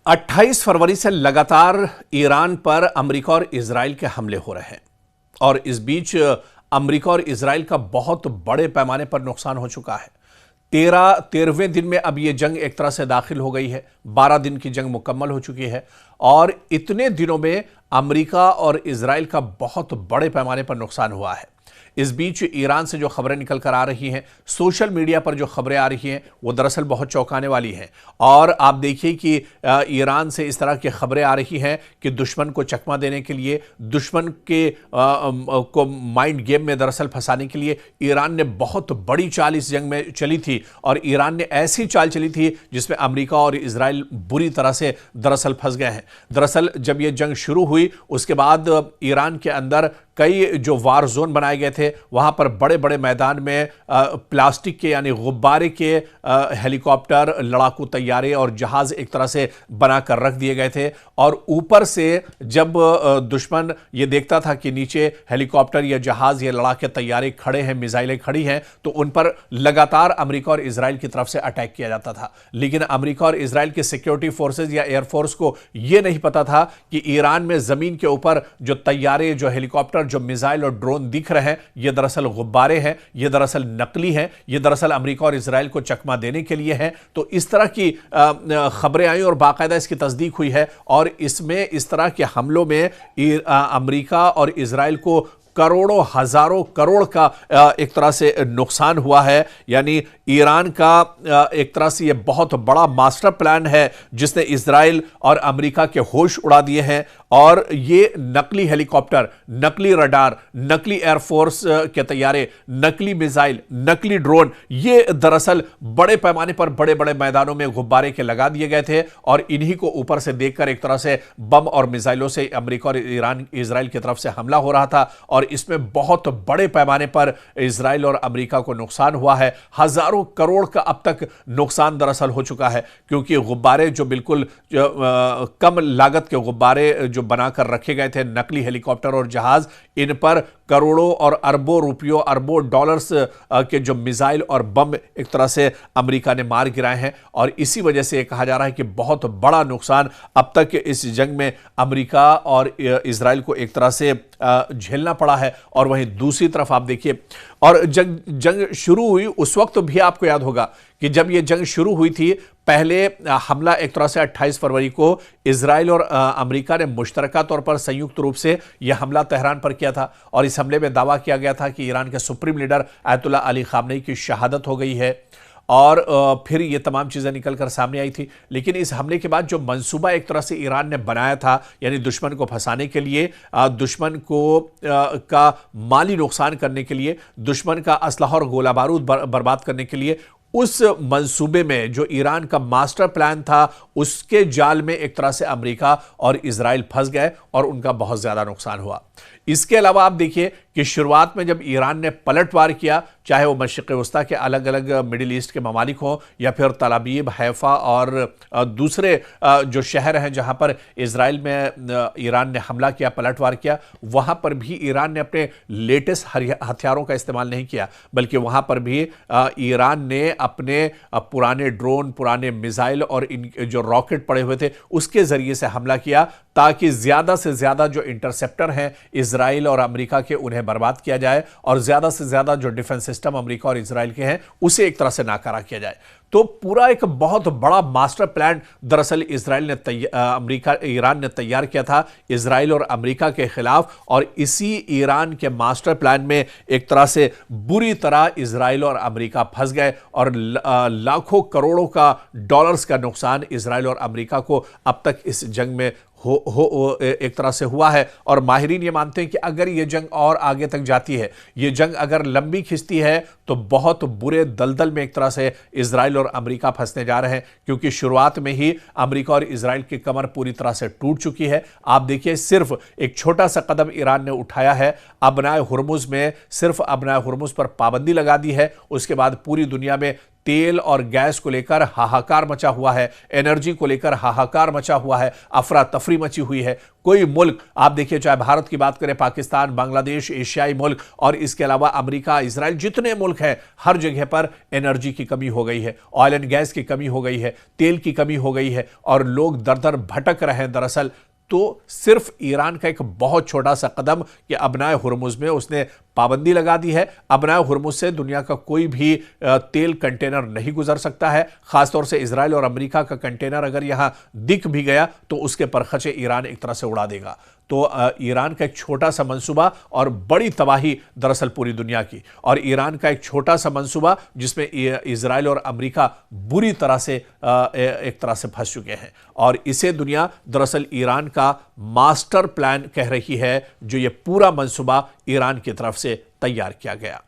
28 फरवरी से लगातार ईरान पर अमेरिका और इजराइल के हमले हो रहे हैं और इस बीच अमेरिका और इजराइल का बहुत बड़े पैमाने पर नुकसान हो चुका है। 13वें दिन में अब यह जंग एक तरह से दाखिल हो गई है। 12 दिन की जंग मुकम्मल हो चुकी है और इतने दिनों में अमेरिका और इजराइल का बहुत बड़े पैमाने पर नुकसान हुआ है। इस बीच ईरान से जो खबरें निकल कर आ रही हैं, सोशल मीडिया पर जो खबरें आ रही हैं, वो दरअसल बहुत चौंकाने वाली हैं। और आप देखिए कि ईरान से इस तरह की खबरें आ रही हैं कि दुश्मन को चकमा देने के लिए, दुश्मन के को माइंड गेम में दरअसल फंसाने के लिए ईरान ने बहुत बड़ी चाल इस जंग में चली थी और ईरान ने ऐसी चाल चली थी जिसमें अमेरिका और इजराइल बुरी तरह से दरअसल फंस गए हैं। दरअसल जब यह जंग शुरू हुई उसके बाद ईरान के अंदर कई जो वार जोन बनाए गए थे, वहां पर बड़े बड़े मैदान में प्लास्टिक के यानी गुब्बारे के हेलीकॉप्टर, लड़ाकू तैयारे और जहाज एक तरह से बनाकर रख दिए गए थे। और ऊपर से जब दुश्मन ये देखता था कि नीचे हेलीकॉप्टर या जहाज या लड़ाके तैयारे खड़े हैं, मिसाइलें खड़ी हैं, तो उन पर लगातार अमेरिका और इजराइल की तरफ से अटैक किया जाता था। लेकिन अमेरिका और इजराइल के सिक्योरिटी फोर्सेज या एयरफोर्स को यह नहीं पता था कि ईरान में जमीन के ऊपर जो तैयारे, जो हेलीकॉप्टर, जो मिसाइल और ड्रोन दिख रहे हैं, यह दरअसल गुब्बारे हैं, यह दरअसल नकली हैं, यह दरअसल अमेरिका और इजराइल को चकमा देने के लिए हैं। तो इस तरह की खबरें आई और बाकायदा इसकी तस्दीक हुई है और इसमें इस तरह के हमलों में अमेरिका और इजराइल को करोड़ों, हजारों करोड़ का एक तरह से नुकसान हुआ है। यानी ईरान का एक तरह से यह बहुत बड़ा मास्टर प्लान है जिसने इजराइल और अमेरिका के होश उड़ा दिए हैं। और ये नकली हेलीकॉप्टर, नकली रडार, नकली एयरफोर्स के तैयारे, नकली मिसाइल, नकली ड्रोन, ये दरअसल बड़े पैमाने पर बड़े बड़े मैदानों में गुब्बारे के लगा दिए गए थे और इन्हीं को ऊपर से देखकर एक तरह से बम और मिसाइलों से अमेरिका और इजराइल की तरफ से हमला हो रहा था। और इसमें बहुत बड़े पैमाने पर इजराइल और अमेरिका को नुकसान हुआ है। हजारों करोड़ का अब तक नुकसान दरअसल हो चुका है, क्योंकि गुब्बारे जो बिल्कुल कम लागत के गुब्बारे जो बनाकर रखे गए थे, नकली हेलीकॉप्टर और जहाज, इन पर करोड़ों और अरबों रुपयों, अरबों डॉलर्स के जो मिसाइल और बम एक तरह से अमेरिका ने मार गिराए हैं। और इसी वजह से कहा जा रहा है कि बहुत बड़ा नुकसान अब तक इस जंग में अमेरिका और इजराइल को एक तरह से झेलना पड़ा है। और वहीं दूसरी तरफ आप देखिए, और जंग शुरू हुई उस वक्त भी आपको याद होगा कि जब यह जंग शुरू हुई थी, पहले हमला एक तरह से 28 फरवरी को इजराइल और अमेरिका ने मुश्तरका तौर पर संयुक्त रूप से यह हमला तेहरान पर किया था। और इस हमले में दावा किया गया था कि ईरान के supreme leader Ayatollah Ali Khamenei की शहादत हो गई है। और फिर ये तमाम चीज़ें निकलकर सामने आई थी। लेकिन इस हमले के बाद जो मंसूबा एक तरह से ईरान ने बनाया था, यानी दुश्मन को फंसाने के लिए, दुश्मन को का माली नुकसान करने के लिए, दुश्मन का असलहा और गोला बारूद बर्बाद करने के लिए, उस मंसूबे में जो ईरान का मास्टर प्लान था, उसके जाल में एक तरह से अमेरिका और इजराइल फंस गए और उनका बहुत ज्यादा नुकसान हुआ। इसके अलावा आप देखिए कि शुरुआत में जब ईरान ने पलटवार किया, चाहे वो मशरिक़ वस्ता के अलग अलग मिडिल ईस्ट के ममालिक हों या फिर तल अबीब, हैफा और दूसरे जो शहर हैं जहां पर इजराइल में ईरान ने हमला किया, पलटवार किया, वहां पर भी ईरान ने अपने लेटेस्ट हथियारों का इस्तेमाल नहीं किया, बल्कि वहां पर भी ईरान ने अपने पुराने ड्रोन, पुराने मिसाइल और इन जो रॉकेट पड़े हुए थे उसके जरिए से हमला किया, ताकि ज्यादा से ज्यादा जो इंटरसेप्टर हैं इजराइल और अमेरिका के, उन्हें बर्बाद किया जाए और ज्यादा से ज्यादा जो डिफेंस सिस्टम अमेरिका और इजराइल के हैं उसे एक तरह से नाकारा किया जाए। तो पूरा एक बहुत बड़ा मास्टर प्लान दरअसल ईरान ने तैयार किया था इजराइल और अमेरिका के खिलाफ। और इसी ईरान के मास्टर प्लान में एक तरह से बुरी तरह इजराइल और अमेरिका फंस गए और लाखों करोड़ों का डॉलर्स का नुकसान इजराइल और अमेरिका को अब तक इस जंग में एक तरह से हुआ है। और माहिरीन ये मानते हैं कि अगर ये जंग और आगे तक जाती है, ये जंग अगर लंबी खिंचती है, तो बहुत बुरे दलदल में एक तरह से इजराइल और अमेरिका फंसने जा रहे हैं, क्योंकि शुरुआत में ही अमेरिका और इजराइल की कमर पूरी तरह से टूट चुकी है। आप देखिए, सिर्फ एक छोटा सा कदम ईरान ने उठाया है, अबनाए हुर्मुज में सिर्फ अबनाए हुर्मुज पर पाबंदी लगा दी है, उसके बाद पूरी दुनिया में तेल और गैस को लेकर हाहाकार मचा हुआ है, एनर्जी को लेकर हाहाकार मचा हुआ है, अफरा तफरी मची हुई है। कोई मुल्क आप देखिए, चाहे भारत की बात करें, पाकिस्तान, बांग्लादेश, एशियाई मुल्क और इसके अलावा अमेरिका, इजराइल, जितने मुल्क हैं, हर जगह पर एनर्जी की कमी हो गई है, ऑयल एंड गैस की कमी हो गई है, तेल की कमी हो गई है और लोग दर दर भटक रहे हैं। दरअसल तो सिर्फ ईरान का एक बहुत छोटा सा कदम कि अबनाए हुर्मुज में उसने पाबंदी लगा दी है। अबनाए हुर्मुज से दुनिया का कोई भी तेल कंटेनर नहीं गुजर सकता है। खासतौर से इजराइल और अमेरिका का कंटेनर अगर यहां दिख भी गया तो उसके परखचे ईरान एक तरह से उड़ा देगा। तो ईरान का एक छोटा सा मंसूबा और बड़ी तबाही दरअसल पूरी दुनिया की, और ईरान का एक छोटा सा मंसूबा जिसमें इजराइल और अमेरिका बुरी तरह से एक तरह से फंस चुके हैं। और इसे दुनिया दरअसल ईरान का मास्टर प्लान कह रही है, जो ये पूरा मंसूबा ईरान की तरफ से तैयार किया गया।